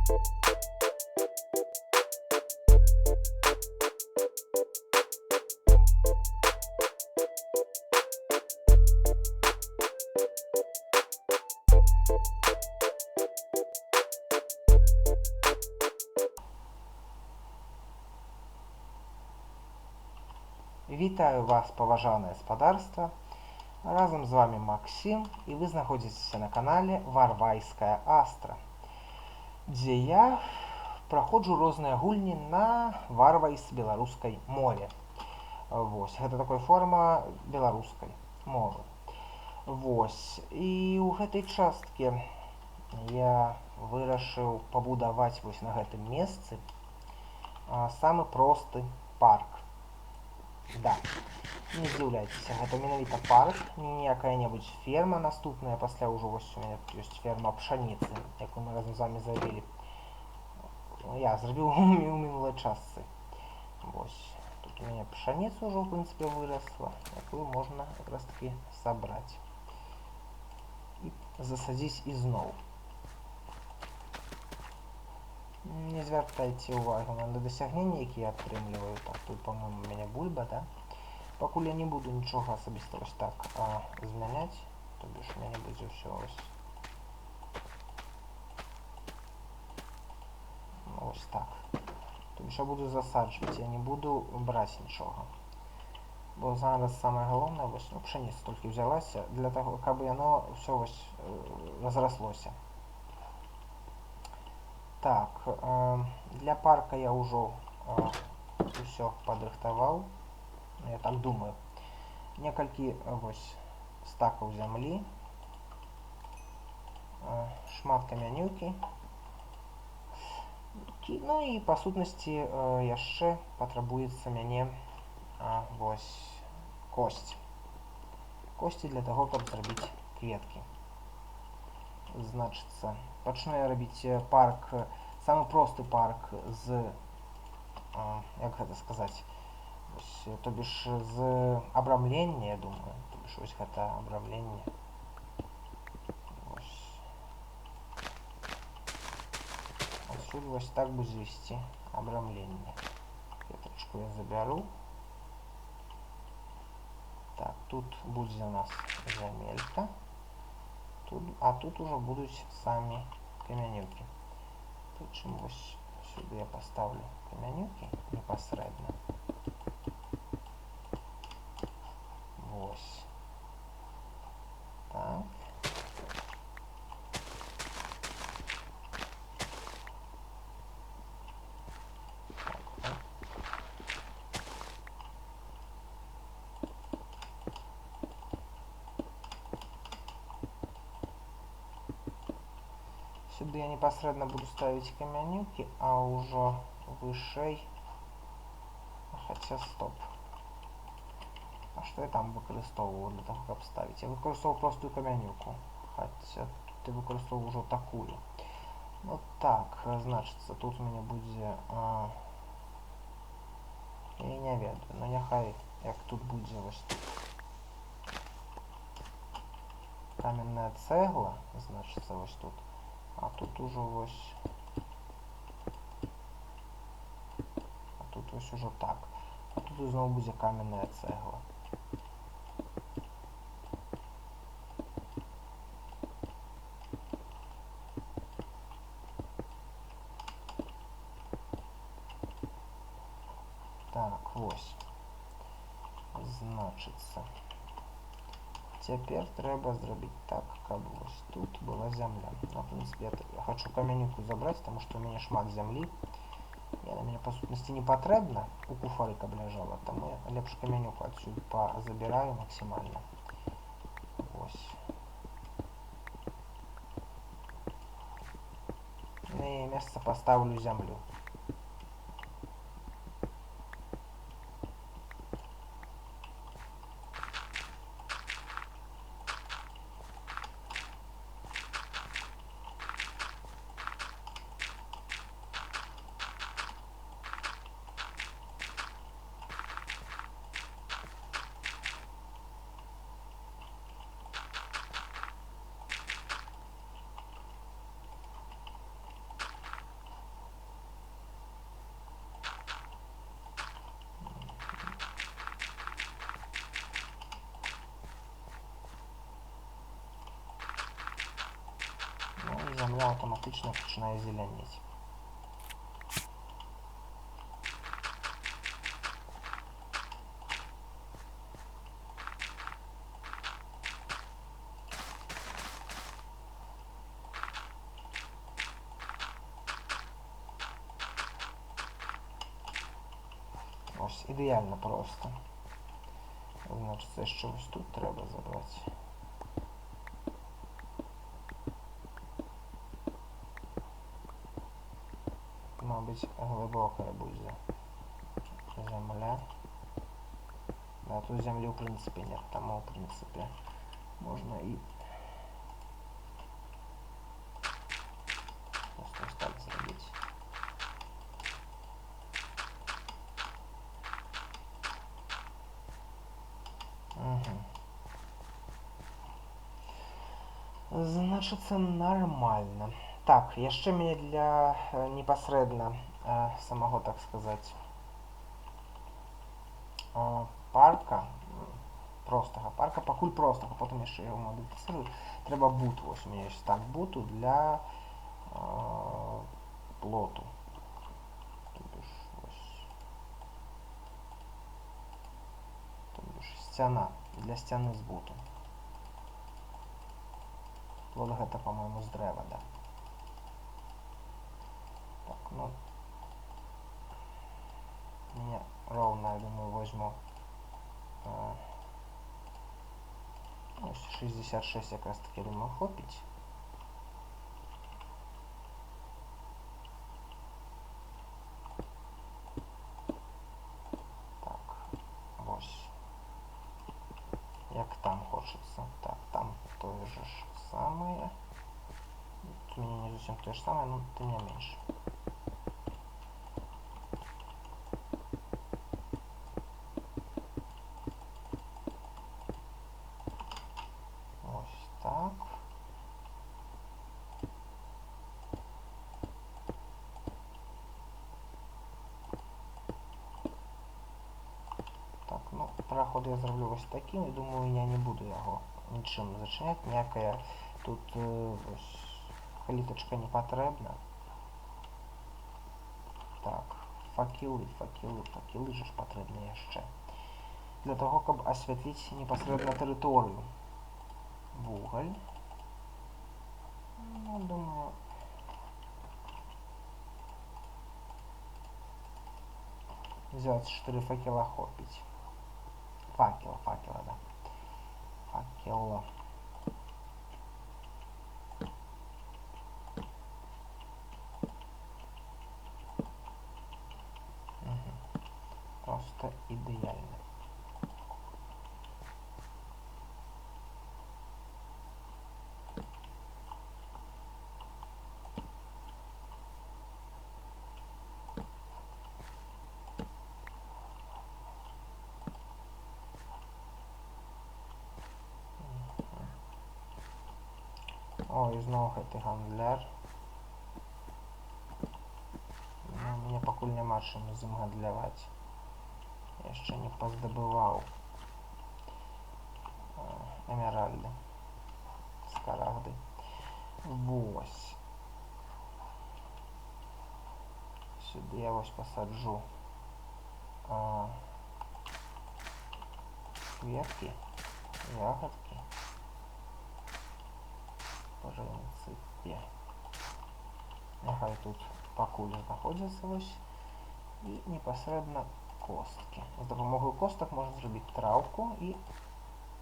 Вітаю вас, паважанае спадарства. Разам з вами Максім, і вы знаходзіцеся на канале Варвайская Астра, дзе я праходжу розныя гульні на варвайс беларускай мове. Вось, гэта такая форма беларускай мовы. Вось, і ў гэтай часткі я вырашыў пабудаваць вось на гэтым месцы самы просты парк. Да, не здзіўляйцеся, гэта менавіта парк, не якая-небудзь ферма наступная, пасля ўжо вось у мяне тут ёсць ферма пшаніцы, якую мы разам з вами зрабілі. Я зрабіў у мінулай частцы. Вось, тут у мяне пшаніца ўжо, в прынцыпе, вырасла, якую можна якраз таки сабраць і засадзіць ізноў. Не звяртайце ўвагу на дасягненні, які я атрымліваю. Так, тут, по-моему, у мяне бульба, да? Пакуль я не буду нічога асабіста вось так змяняць, то бишь у мяне будзе ўсё ось так. То бишь я буду засаджваць, я не буду браць нічога. Бо зараз самае галоўнае, вось, пшаніца толькі ўзялася, для таго, каб яно ўсё вось разраслося. Так, для парка я ўжо ўсё падрыхтаваў, я так думаю. Некалькі вось стакаў зямлі, шмат камянюкі. Ну і па сутнасці яшчэ патрабуецца мяне вось косць. Косці для таго, каб зрабіць кветкі. Значыцца, пачну я рабіць парк, самы просты парк з, як гэта сказаць, то бишь з абрамлення, я думаю, то бишь вось гэта абрамленне. Отсюда вось так будзе весці абрамленне. Ветачку я забяру. Так, тут будзе у нас зямелька. А тут уже будуць самі камянюкі. Прычым вось сюды я паставлю камянюкі непасрэдна. Вось. Так. Сюды я непосредственно буду ставить камянюки, а уже вышэй, хотя стоп. А что я там выкарыстоўваў для того, каб ставить? Я выкарыстоўваў простую камянюку, хотя тут я выкарыстоўваў уже такую. Вот так, значится, тут у меня будзе, я не ведаю, но няхай як тут будзе вось тут. Каменная цегла, значится, вось тут. А тут уже вось, уже так. А тут знову буде каменная цегла. Так, ось. Значиться. Теперь треба зробити так, каб ось тут была земля. Ну, в принципе, я хочу каменюку забрать, потому что у меня шмат земли. И она мне, по сутности, не потребна у куфары, каб ляжала. Тому я лепш каменюку отсюда позабираю максимально. Ось. И место поставлю землю. земля автоматично починає зеленіти. Ось, ідеально просто. Значить, це ще ось тут треба забрати. Мабуть, глибока буде земля. Да, тут землі, в принципі, нет, тому, в принципі, можна і просто ось так зробити. Угу. Значить, це нормально. Так, яще мені для непосредственно самого, так сказати, парка, простого парка, покуль простого, потім я ще його модифіцирую, треба бут. Ось у мене є стак буту для плоту. Тобто ж ось. Тобто ж стіна, для стіни з буту. Плот гэта, по-моему, з древа, да. Так, ну, мне ровно, я думаю, возьму 66 якраз таки, думаю, хопить. Так, ось. Як там хочеться. Так, там то же ж самое. Тут у меня не совсем то же самое, но тем не меньше. Ось так. Так, ну, переход я зроблю ось таким, і думаю, я не буду його нічим зачиняти, ніяка тут ось каліточка не потрібна. Так, факели же ж потрібні ще. Для того, щоб освітлити непосредственно територію. Вуголь. Ну, думаю, взять 4 факела хопить. Факела, да. Факела. Угу. Просто ідеально. О, і знову гэтый гандляр. Ну, мне пакуль няма чым з ім гандляваць. Я яшчэ не паздабываў эмеральды, скарагды. Вось. Сюды я вось пасаджу кветкі, ягодкі. В принципе, нехай тут пакуль знаходяцца вось, і непасрэдна косткі. З дапамогою костак можна зрабіць траўку і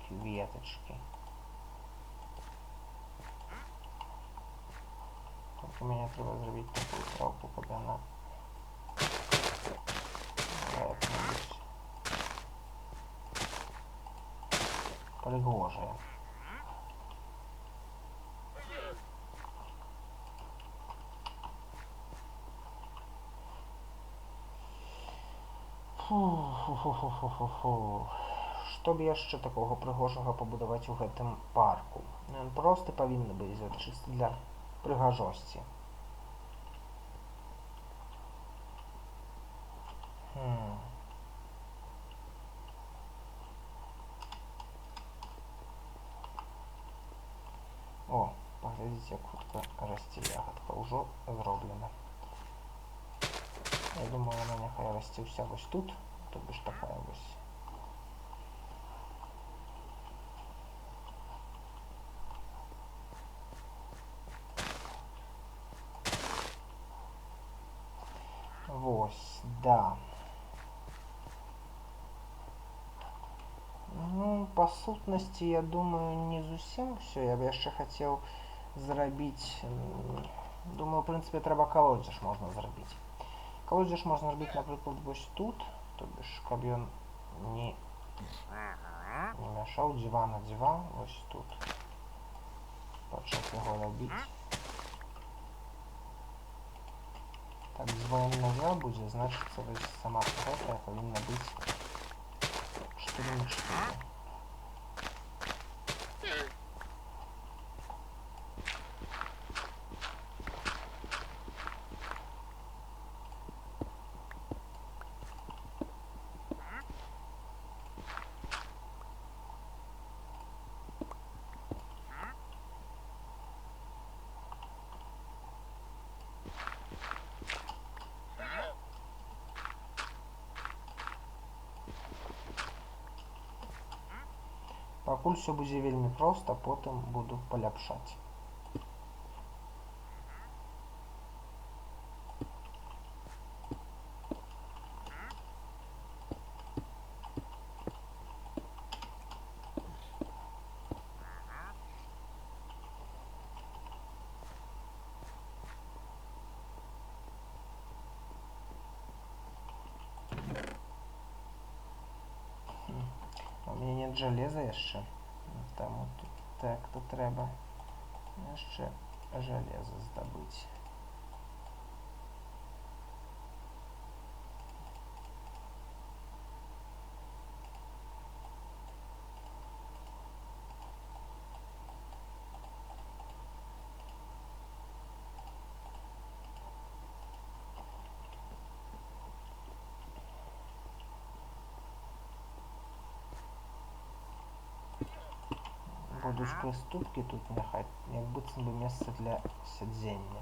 кветачкі. Толькі мне трэба зрабіць такую траўку, каб яна як-небудзь прыгожая. Фу-фу-фу-фу-фу-фу. Што б яшчэ такога прыгожага пабудаваць у гэтым парку? Ён просты павінны быць, чыста для прыгажосці. О, глядзіце, як хутка расце ягадка. Ужо зроблена. Я думаю, яна няхай расце ўся вось тут, то бишь такая вось. Вось, да. Ну, па сутнасці, я думаю, не зусім все. Я б яшчэ хацеў зрабіць... Думаю, в прынцыпе, трэба калодзеж можна зрабіць. Калодзеж можна зрабіць, напрыклад, вось тут, то бишь, каб ён не мяшаў дзіва на дзіва, вось тут. Пачаць яго рабіць. Так, дзіва на дзіва будзе, значыцца, вось сама гэтая павінна быць 4 на 4. Пакуль все будзе вельмі проста, потым буду паляпшаць. У мяне нет жалеза яшчэ, таму тут так то трэба яшчэ жалеза здабыць. Будуць прыступкі тут няхай, як быццам бы месца для сядзення.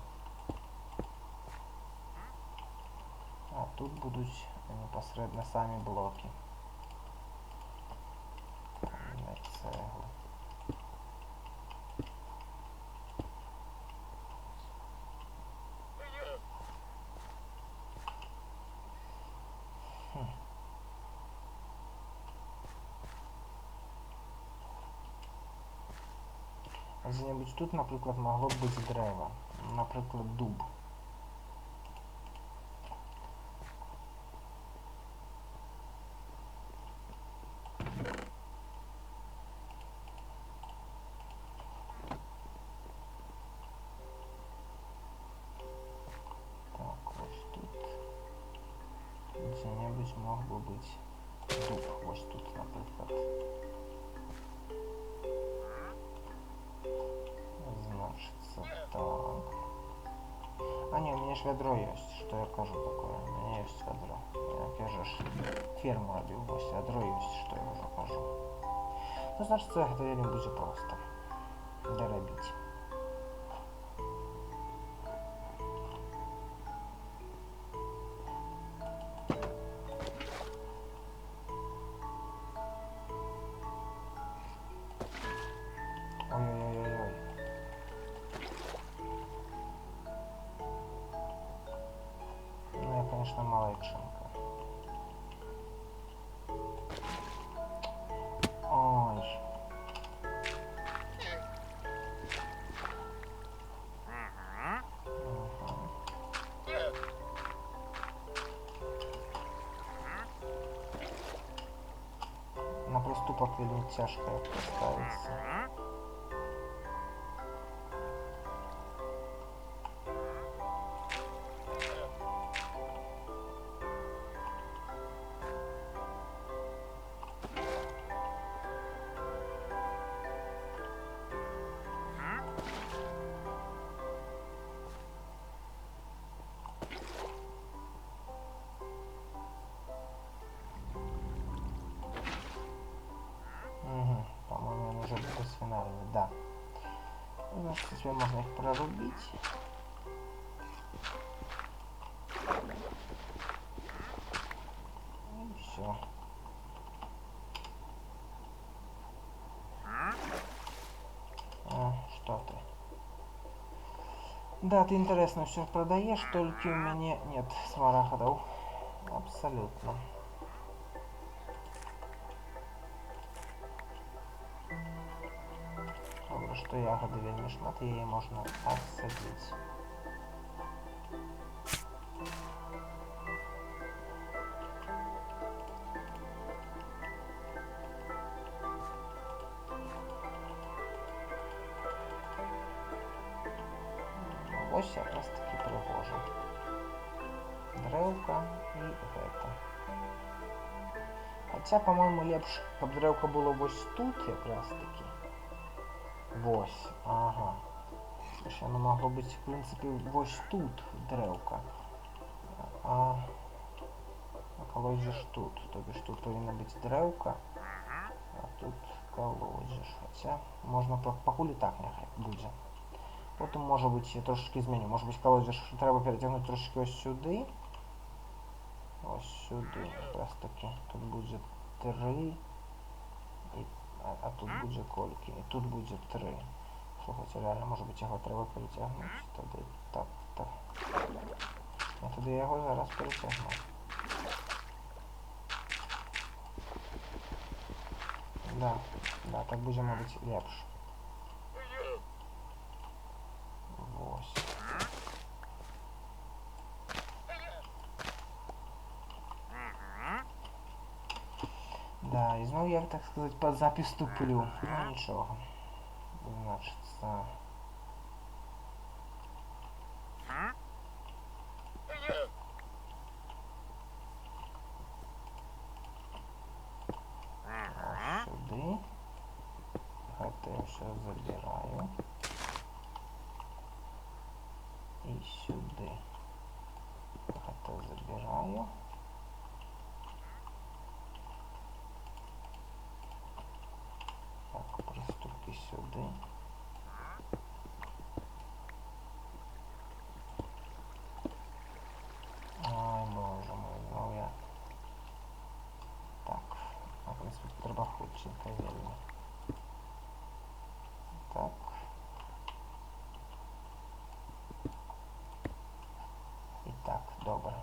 А тут будуць непасрэдна самі блокі. На цэглы. Дзе-небудзь тут, напрыклад, магло б быць дрэва, напрыклад, дуб. Так, вось тут. Дзе-небудзь мог бы быць дуб, вось тут, напрыклад. Значится так. А не, у меня ж ведро есть. Что я кажу такое? У меня есть ведро. Я же ферму робил. Вось ведро есть, что я уже кажу. Ну, значит, это вельмі будзе просто доробить. Ой-ой-ой-ой. Ну, я, конечно, малайчинка. Ой. На приступок вельмі цяжка поставиться. По-моему, он уже до свина в принципе, можно их прорубить. И все. Что ты? Да, ты интересно все продаешь, только у меня нет смарагдов. Абсолютно. Добре, что ягоды вельмі шмат, и її можна отсадить. Ось якраз таки пригожа. Древка і гэта. Хаця, по-моему, лепш, каб древка було ось тут якраз таки. Вось, ага. Слушай, оно могло быть, в принципе, вось тут древка. А колодзеж тут. То бишь тут повинна быть древка, а тут колодзеж. Хотя, можна пакуль так няхай буде. Потім, може бути, я трошечки зміню. Може бути, колодзеж треба перетягнути трошечки ось сюди. Ось сюди. Якраз таки. Тут буде 3. А тут буде кольки. І тут буде 3. Слухайте, реально, може бути, його треба перетягнути. Тоді так, так. А тоді я його зараз перетягну. Да, да, так буде, мабуть, лепше. Ось. Да, і знову я, так сказати, під запис туплю. Ну нічого. Значиться. Ось сюди. Это я все забираю. И сюда. Это забираю. Так, приступи сюда. Ай, боже мой, ну я. Так, в принципе, треба худшенько вельми. Так. І так, добре.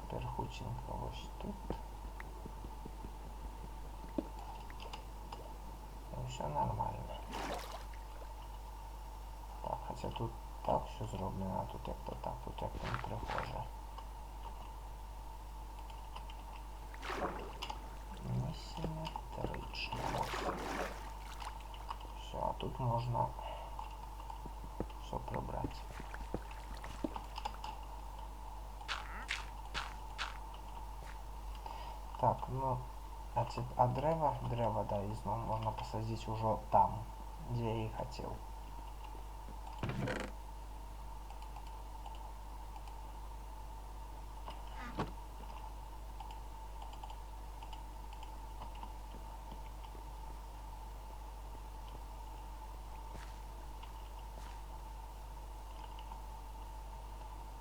Тепер худшенько ось тут. І все нормально. Так, хоча тут так все зроблено, а тут як-то так, тут як-то не прихоже. Несимметрично. Все, а тут можна все прибрати. Так, ну, а дерева, да, и снова можно посадить уже там, где я и хотел.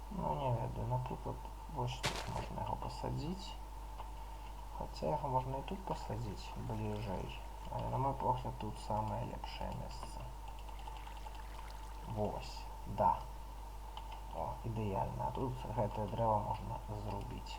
Ну, не веду, наприклад, ось тут можна його посадити. Хоча його можна і тут посадити, ближей. Але на мой погляд тут самое лепшее місце. Ось, да. О, ідеально. А тут це дерево можна зробити.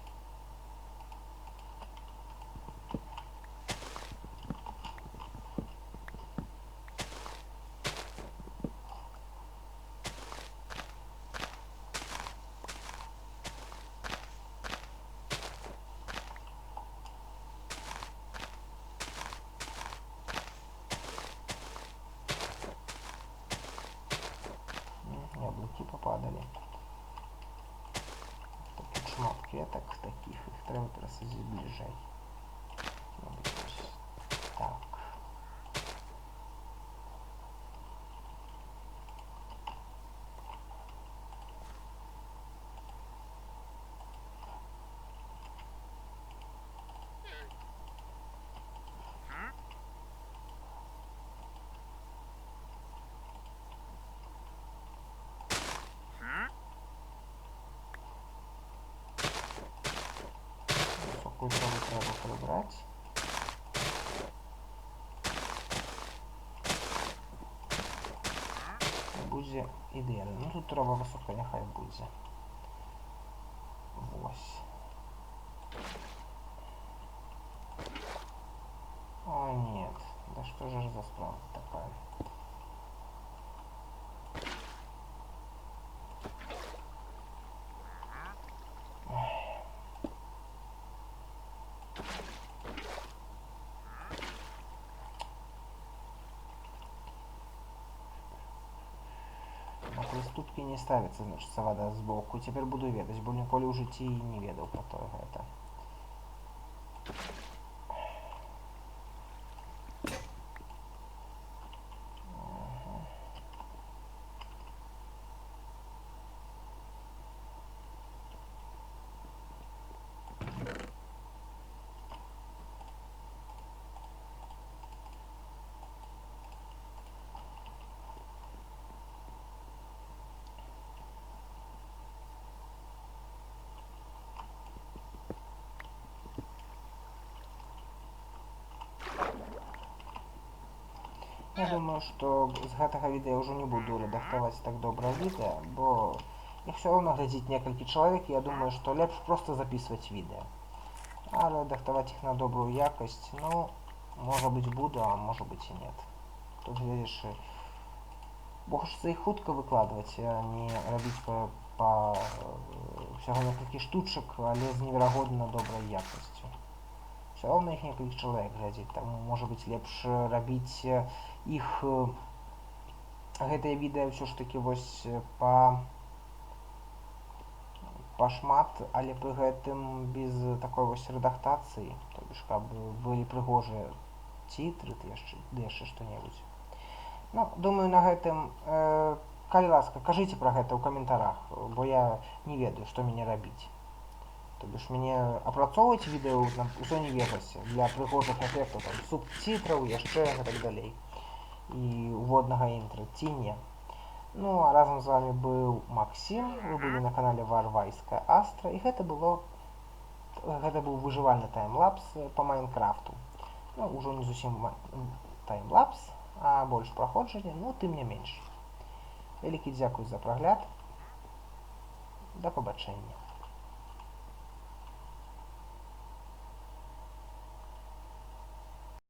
траву треба прибрати. Буде ідеально. Ну тут трава висока, нехай буде. Ось. О, нет. Да что же за справа такая? На приступки не ставится, значит, вода сбоку. Теперь буду ведать, бо ніколи в житті не ведал про то это. Я думаю, что з гэтага відео я ўжо не буду рэдактаваць так добра відэо, бо іх все равно глядзіць некалькі чалавек, я думаю, што лепш просто записывать відео. А рэдактаваць іх на добрую якасць, ну, можа быць буду, а можа быць і нет. Тут глядзіш, бо хочацца іх хутка выкладваць, а не рабіць па всяго некалькі штучак, але з неверагодна добрай якасцю. Все равно их некалькі чалавек глядзіць, таму можа быць лепш рабіць іх гэтае відэа ўсё ж такі вось пашмат, але пры гэтым без такой вось рэдактацыі, то бишь каб былі прыгожыя цітры ды яшчэ што-небудзь. Ну, думаю, на гэтым калі ласка, кажыце пра гэта ў каментарах, бо я не ведаю, што мне рабіць. То бишь мне апрацоўваць відэо ў Sony Vegas для прыгожых эфектаў, там, субцітраў, яшчэ і так далей. І уводнага інтра, ці не. Ну, а разам з вами быў Максим, вы былі на канале Варвайская Астра, і гэта быў выжывальны таймлапс по Майнкрафту. Ну, ужо не зусім таймлапс, а больш праходжанне, ну, тым не менш. Вялікі дзякуй за прагляд. Да пабачэння.